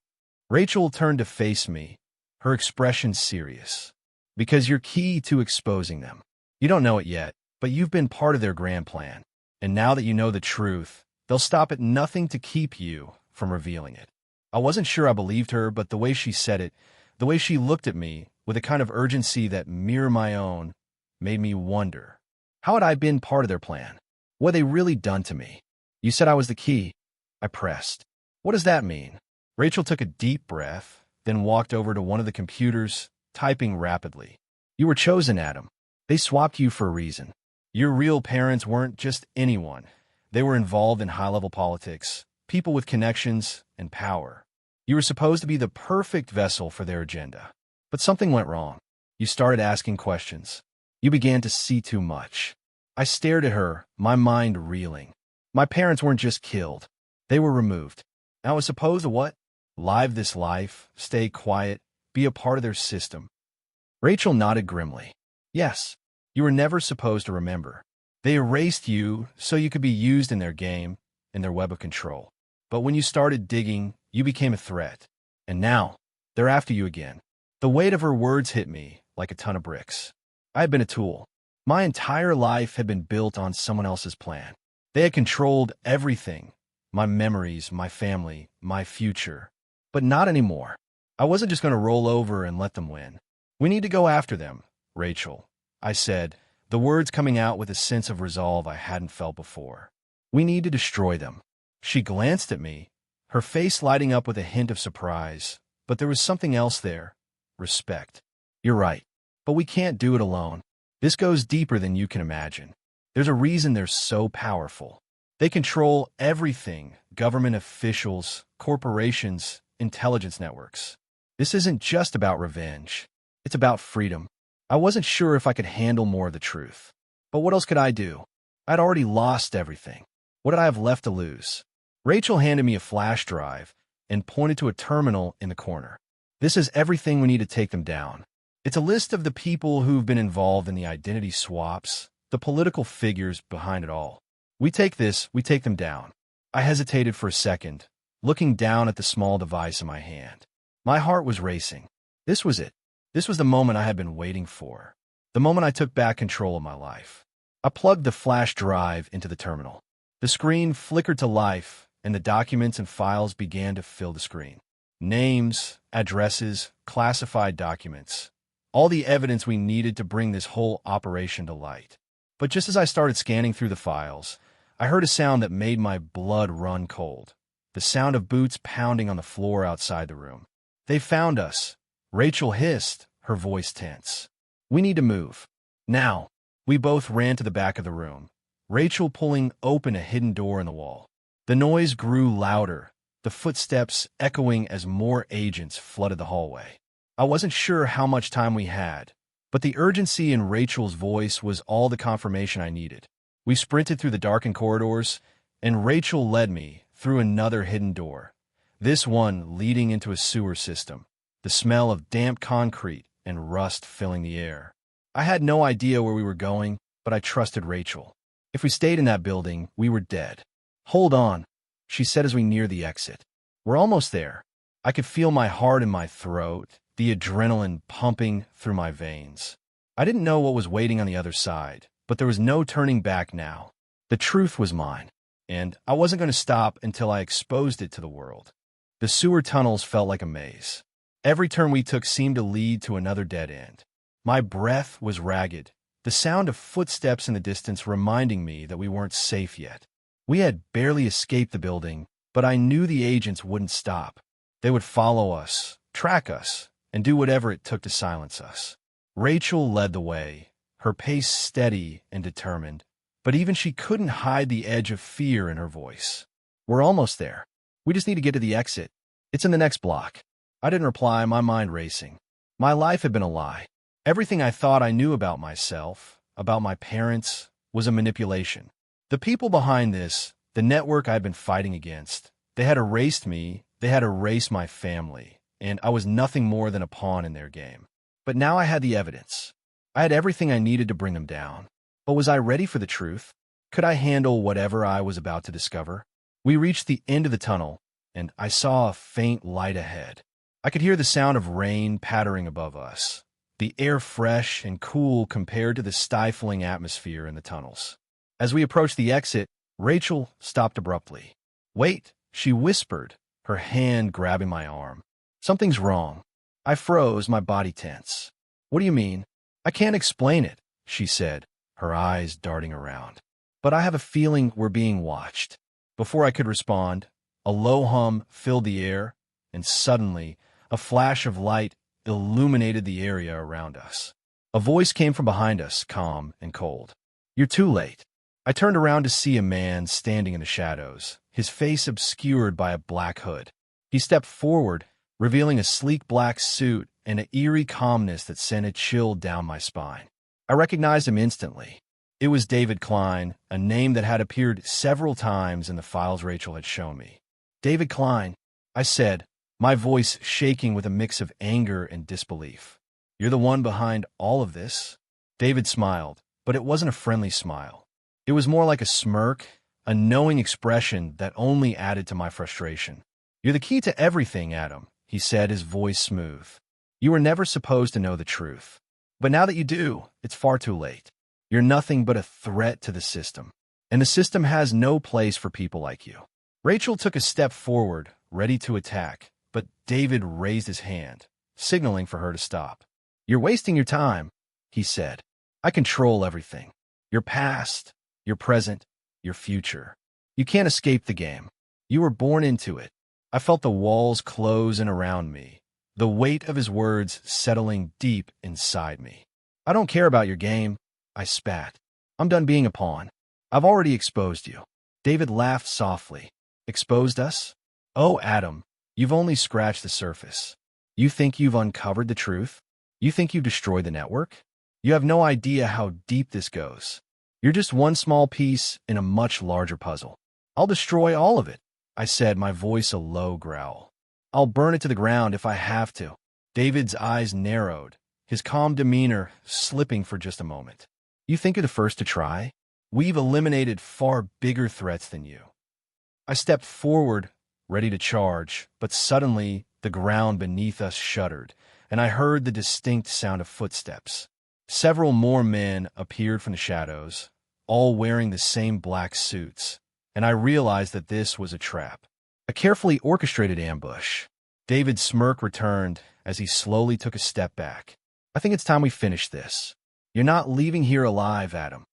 Rachel turned to face me, her expression serious. "Because you're key to exposing them. You don't know it yet, but you've been part of their grand plan. And now that you know the truth, they'll stop at nothing to keep you from revealing it." I wasn't sure I believed her, but the way she said it, the way she looked at me, with a kind of urgency that mirrored my own, made me wonder. How had I been part of their plan? What had they really done to me? "You said I was the key," I pressed. "What does that mean?" Rachel took a deep breath, then walked over to one of the computers, typing rapidly. "You were chosen, Adam. They swapped you for a reason. Your real parents weren't just anyone. They were involved in high-level politics, people with connections and power. You were supposed to be the perfect vessel for their agenda. But something went wrong. You started asking questions. You began to see too much. I stared at her, my mind reeling. My parents weren't just killed. They were removed. I was supposed to what? Live this life, stay quiet, be a part of their system. Rachel nodded grimly. Yes, you were never supposed to remember. They erased you so you could be used in their game, in their web of control. But when you started digging, you became a threat. And now, they're after you again. The weight of her words hit me like a ton of bricks. I had been a tool. My entire life had been built on someone else's plan. They had controlled everything, my memories, my family, my future. But not anymore. I wasn't just going to roll over and let them win. We need to go after them, Rachel, I said, the words coming out with a sense of resolve I hadn't felt before. We need to destroy them. She glanced at me, her face lighting up with a hint of surprise, but there was something else there. Respect. You're right, but we can't do it alone. This goes deeper than you can imagine. There's a reason they're so powerful. They control everything, government officials, corporations, intelligence networks. This isn't just about revenge. It's about freedom. I wasn't sure if I could handle more of the truth. But what else could I do? I'd already lost everything. What did I have left to lose? Rachel handed me a flash drive and pointed to a terminal in the corner. This is everything we need to take them down. It's a list of the people who've been involved in the identity swaps, the political figures behind it all. We take them down. I hesitated for a second, looking down at the small device in my hand. My heart was racing. This was it. This was the moment I had been waiting for. The moment I took back control of my life. I plugged the flash drive into the terminal. The screen flickered to life, and the documents and files began to fill the screen. Names, addresses, classified documents. All the evidence we needed to bring this whole operation to light. But just as I started scanning through the files, I heard a sound that made my blood run cold. The sound of boots pounding on the floor outside the room. They found us. Rachel hissed, her voice tense. We need to move. Now. We both ran to the back of the room, Rachel pulling open a hidden door in the wall. The noise grew louder, the footsteps echoing as more agents flooded the hallway. I wasn't sure how much time we had, but the urgency in Rachel's voice was all the confirmation I needed. We sprinted through the darkened corridors, and Rachel led me through another hidden door, this one leading into a sewer system, the smell of damp concrete and rust filling the air. I had no idea where we were going, but I trusted Rachel. If we stayed in that building, we were dead. Hold on, she said as we neared the exit. We're almost there. I could feel my heart in my throat, the adrenaline pumping through my veins. I didn't know what was waiting on the other side, but there was no turning back now. The truth was mine, and I wasn't going to stop until I exposed it to the world. The sewer tunnels felt like a maze. Every turn we took seemed to lead to another dead end. My breath was ragged, the sound of footsteps in the distance reminding me that we weren't safe yet. We had barely escaped the building, but I knew the agents wouldn't stop. They would follow us, track us, and do whatever it took to silence us. Rachel led the way, her pace steady and determined, but even she couldn't hide the edge of fear in her voice. We're almost there. We just need to get to the exit. It's in the next block. I didn't reply, my mind racing. My life had been a lie. Everything I thought I knew about myself, about my parents, was a manipulation. The people behind this, the network I'd been fighting against, they had erased me, they had erased my family, and I was nothing more than a pawn in their game. But now I had the evidence. I had everything I needed to bring them down. But was I ready for the truth? Could I handle whatever I was about to discover? We reached the end of the tunnel, and I saw a faint light ahead. I could hear the sound of rain pattering above us, the air fresh and cool compared to the stifling atmosphere in the tunnels. As we approached the exit, Rachel stopped abruptly. "Wait," she whispered, her hand grabbing my arm. "Something's wrong." I froze, my body tense. "What do you mean?" "I can't explain it," she said, her eyes darting around. "But I have a feeling we're being watched." Before I could respond, a low hum filled the air, and suddenly, a flash of light illuminated the area around us. A voice came from behind us, calm and cold. "You're too late." I turned around to see a man standing in the shadows, his face obscured by a black hood. He stepped forward, revealing a sleek black suit and an eerie calmness that sent a chill down my spine. I recognized him instantly. It was David Klein, a name that had appeared several times in the files Rachel had shown me. David Klein, I said, my voice shaking with a mix of anger and disbelief. You're the one behind all of this? David smiled, but it wasn't a friendly smile. It was more like a smirk, a knowing expression that only added to my frustration. You're the key to everything, Adam, he said, his voice smooth. You were never supposed to know the truth. But now that you do, it's far too late. You're nothing but a threat to the system. And the system has no place for people like you. Rachel took a step forward, ready to attack, but David raised his hand, signaling for her to stop. You're wasting your time, he said. I control everything. Your past, your present, your future. You can't escape the game. You were born into it. I felt the walls close in around me, the weight of his words settling deep inside me. I don't care about your game, I spat. I'm done being a pawn. I've already exposed you. David laughed softly. Exposed us? Oh, Adam, you've only scratched the surface. You think you've uncovered the truth? You think you've destroyed the network? You have no idea how deep this goes. You're just one small piece in a much larger puzzle. I'll destroy all of it, I said, my voice a low growl. I'll burn it to the ground if I have to. David's eyes narrowed, his calm demeanor slipping for just a moment. You think you're the first to try? We've eliminated far bigger threats than you. I stepped forward, ready to charge, but suddenly the ground beneath us shuddered, and I heard the distinct sound of footsteps. Several more men appeared from the shadows, all wearing the same black suits, and I realized that this was a trap. A carefully orchestrated ambush. David's smirk returned as he slowly took a step back. I think it's time we finish this. You're not leaving here alive, Adam.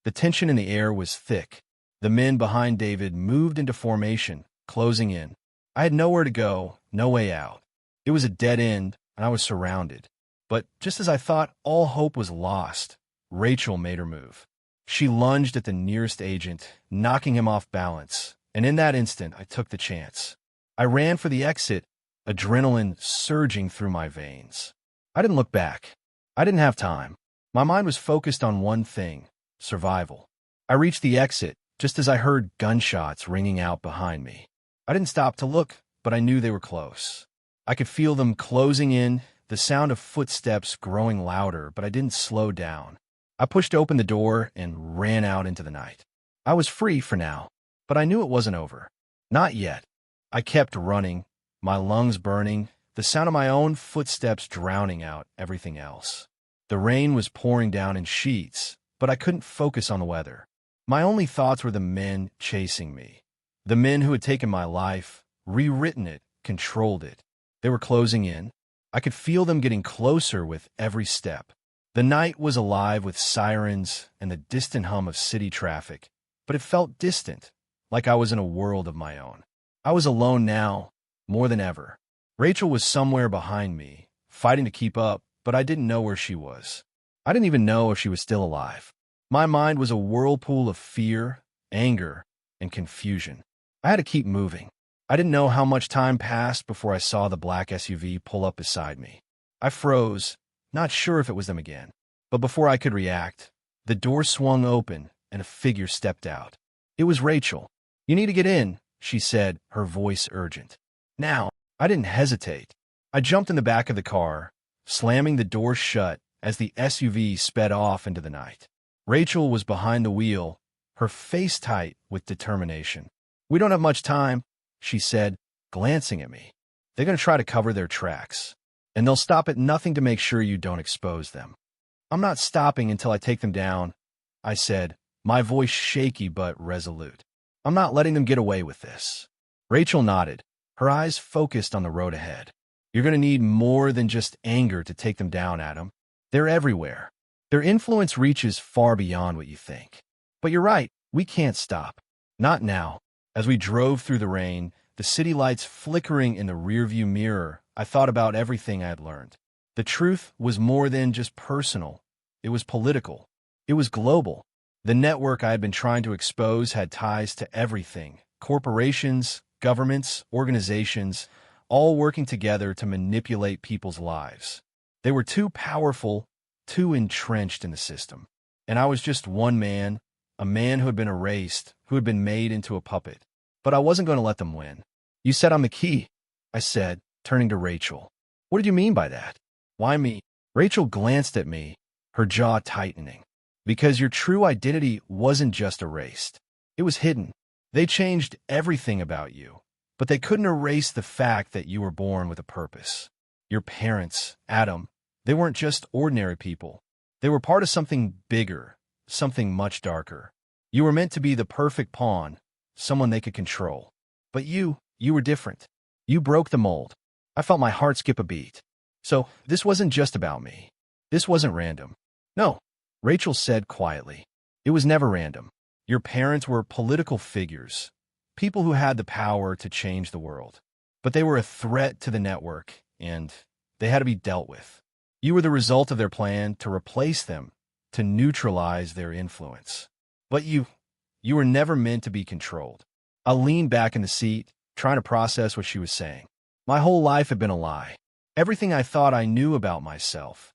The tension in the air was thick. The men behind David moved into formation, closing in. I had nowhere to go, no way out. It was a dead end, and I was surrounded. But just as I thought all hope was lost, Rachel made her move. She lunged at the nearest agent, knocking him off balance, and in that instant I took the chance. I ran for the exit, adrenaline surging through my veins. I didn't look back. I didn't have time. My mind was focused on one thing: survival. I reached the exit just as I heard gunshots ringing out behind me. I didn't stop to look, but I knew they were close. I could feel them closing in, the sound of footsteps growing louder, but I didn't slow down. I pushed open the door and ran out into the night. I was free for now, but I knew it wasn't over. Not yet. I kept running, my lungs burning, the sound of my own footsteps drowning out everything else. The rain was pouring down in sheets, but I couldn't focus on the weather. My only thoughts were the men chasing me. The men who had taken my life, rewritten it, controlled it. They were closing in. I could feel them getting closer with every step. The night was alive with sirens and the distant hum of city traffic, but it felt distant, like I was in a world of my own. I was alone now, more than ever. Rachel was somewhere behind me, fighting to keep up, but I didn't know where she was. I didn't even know if she was still alive. My mind was a whirlpool of fear, anger, and confusion. I had to keep moving. I didn't know how much time passed before I saw the black SUV pull up beside me. I froze, not sure if it was them again. But before I could react, the door swung open and a figure stepped out. It was Rachel. You need to get in, she said, her voice urgent. Now, I didn't hesitate. I jumped in the back of the car, slamming the door shut as the SUV sped off into the night. Rachel was behind the wheel, her face tight with determination. We don't have much time, she said, glancing at me. They're going to try to cover their tracks, and they'll stop at nothing to make sure you don't expose them. I'm not stopping until I take them down, I said, my voice shaky but resolute. I'm not letting them get away with this. Rachel nodded, her eyes focused on the road ahead. You're going to need more than just anger to take them down, Adam. They're everywhere. Their influence reaches far beyond what you think. But you're right, we can't stop. Not now. As we drove through the rain, the city lights flickering in the rearview mirror, I thought about everything I had learned. The truth was more than just personal. It was political. It was global. The network I had been trying to expose had ties to everything: corporations, governments, organizations, all working together to manipulate people's lives. They were too powerful, too entrenched in the system. And I was just one man, a man who had been erased, who had been made into a puppet. But I wasn't going to let them win. You said I'm the key, I said, turning to Rachel. What did you mean by that? Why me? Rachel glanced at me, her jaw tightening. Because your true identity wasn't just erased. It was hidden. They changed everything about you, but they couldn't erase the fact that you were born with a purpose. Your parents, Adam, they weren't just ordinary people. They were part of something bigger, something much darker. You were meant to be the perfect pawn, someone they could control. But you were different. You broke the mold. I felt my heart skip a beat. So, this wasn't just about me. This wasn't random. No, Rachel said quietly. It was never random. Your parents were political figures, people who had the power to change the world. But they were a threat to the network, and they had to be dealt with. You were the result of their plan to replace them, to neutralize their influence. But you were never meant to be controlled. I leaned back in the seat, trying to process what she was saying. My whole life had been a lie. Everything I thought I knew about myself,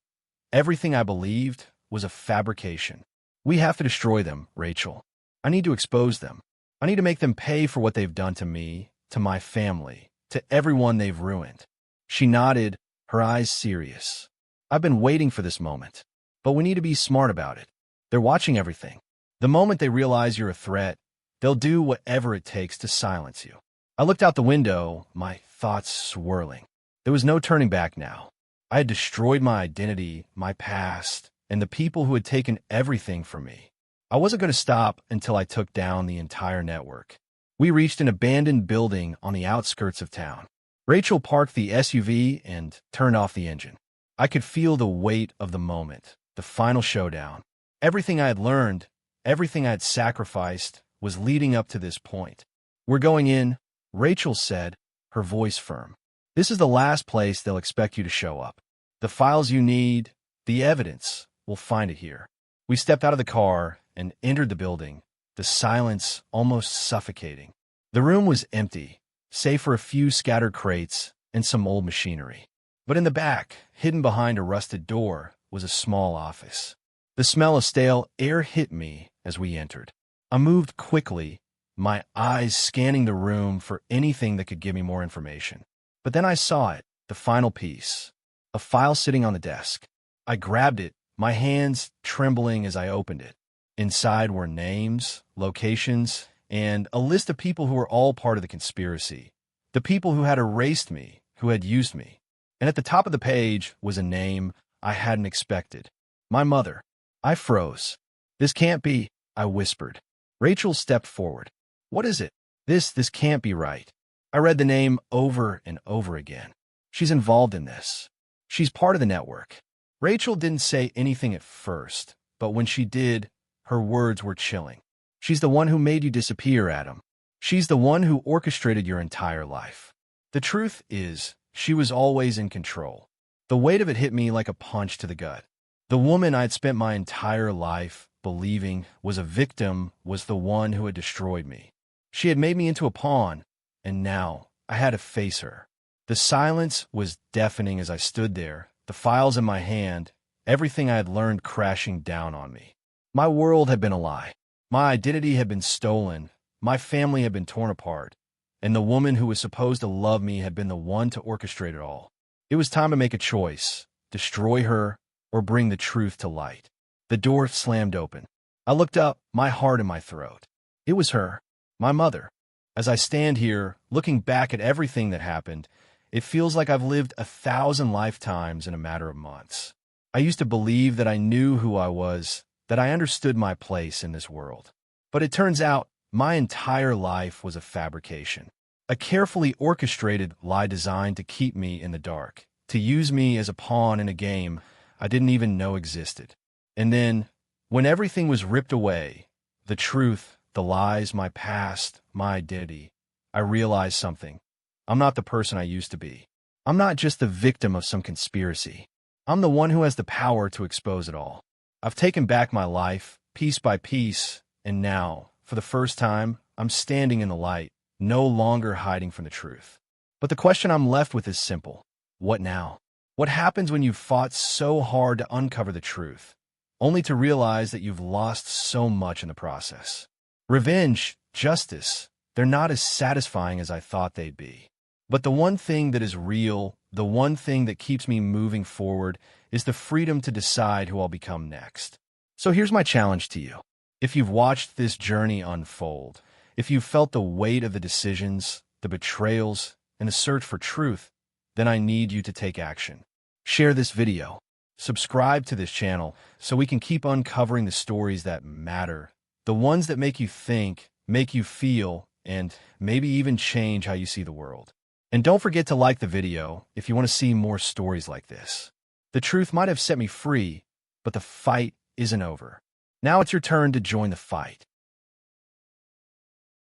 everything I believed, was a fabrication. We have to destroy them, Rachel. I need to expose them. I need to make them pay for what they've done to me, to my family, to everyone they've ruined. She nodded, her eyes serious. I've been waiting for this moment. But we need to be smart about it. They're watching everything. The moment they realize you're a threat, they'll do whatever it takes to silence you. I looked out the window, my thoughts swirling. There was no turning back now. I had destroyed my identity, my past, and the people who had taken everything from me. I wasn't going to stop until I took down the entire network. We reached an abandoned building on the outskirts of town. Rachel parked the SUV and turned off the engine. I could feel the weight of the moment, the final showdown. Everything I had learned, everything I had sacrificed, was leading up to this point. We're going in, Rachel said, her voice firm. This is the last place they'll expect you to show up. The files you need, the evidence, we'll find it here. We stepped out of the car and entered the building, the silence almost suffocating. The room was empty, save for a few scattered crates and some old machinery. But in the back, hidden behind a rusted door, was a small office. The smell of stale air hit me as we entered. I moved quickly, my eyes scanning the room for anything that could give me more information. But then I saw it, the final piece, a file sitting on the desk. I grabbed it, my hands trembling as I opened it. Inside were names, locations, and a list of people who were all part of the conspiracy. The people who had erased me, who had used me. And at the top of the page was a name I hadn't expected. My mother. I froze. This can't be, I whispered. Rachel stepped forward. What is it? This can't be right. I read the name over and over again. She's involved in this. She's part of the network. Rachel didn't say anything at first, but when she did, her words were chilling. She's the one who made you disappear, Adam. She's the one who orchestrated your entire life. The truth is, she was always in control. The weight of it hit me like a punch to the gut. The woman I'd spent my entire life believing was a victim was the one who had destroyed me. She had made me into a pawn, and now I had to face her. The silence was deafening as I stood there, the files in my hand, everything I had learned crashing down on me. My world had been a lie. My identity had been stolen. My family had been torn apart. And the woman who was supposed to love me had been the one to orchestrate it all. It was time to make a choice, destroy her or bring the truth to light. The door slammed open. I looked up, my heart in my throat. It was her, my mother. As I stand here, looking back at everything that happened, it feels like I've lived 1,000 lifetimes in a matter of months. I used to believe that I knew who I was, that I understood my place in this world. But it turns out my entire life was a fabrication, a carefully orchestrated lie designed to keep me in the dark, to use me as a pawn in a game I didn't even know existed. And then, when everything was ripped away, the truth, the lies, my past, my identity, I realized something. I'm not the person I used to be. I'm not just the victim of some conspiracy. I'm the one who has the power to expose it all. I've taken back my life, piece by piece, and now, for the first time, I'm standing in the light, no longer hiding from the truth. But the question I'm left with is simple. What now? What happens when you've fought so hard to uncover the truth, only to realize that you've lost so much in the process? Revenge, justice, they're not as satisfying as I thought they'd be. But the one thing that is real, the one thing that keeps me moving forward, is the freedom to decide who I'll become next. So here's my challenge to you. If you've watched this journey unfold, if you've felt the weight of the decisions, the betrayals, and the search for truth, then I need you to take action. Share this video. Subscribe to this channel so we can keep uncovering the stories that matter, the ones that make you think, make you feel, and maybe even change how you see the world. And don't forget to like the video if you want to see more stories like this. The truth might have set me free, but the fight isn't over. Now it's your turn to join the fight.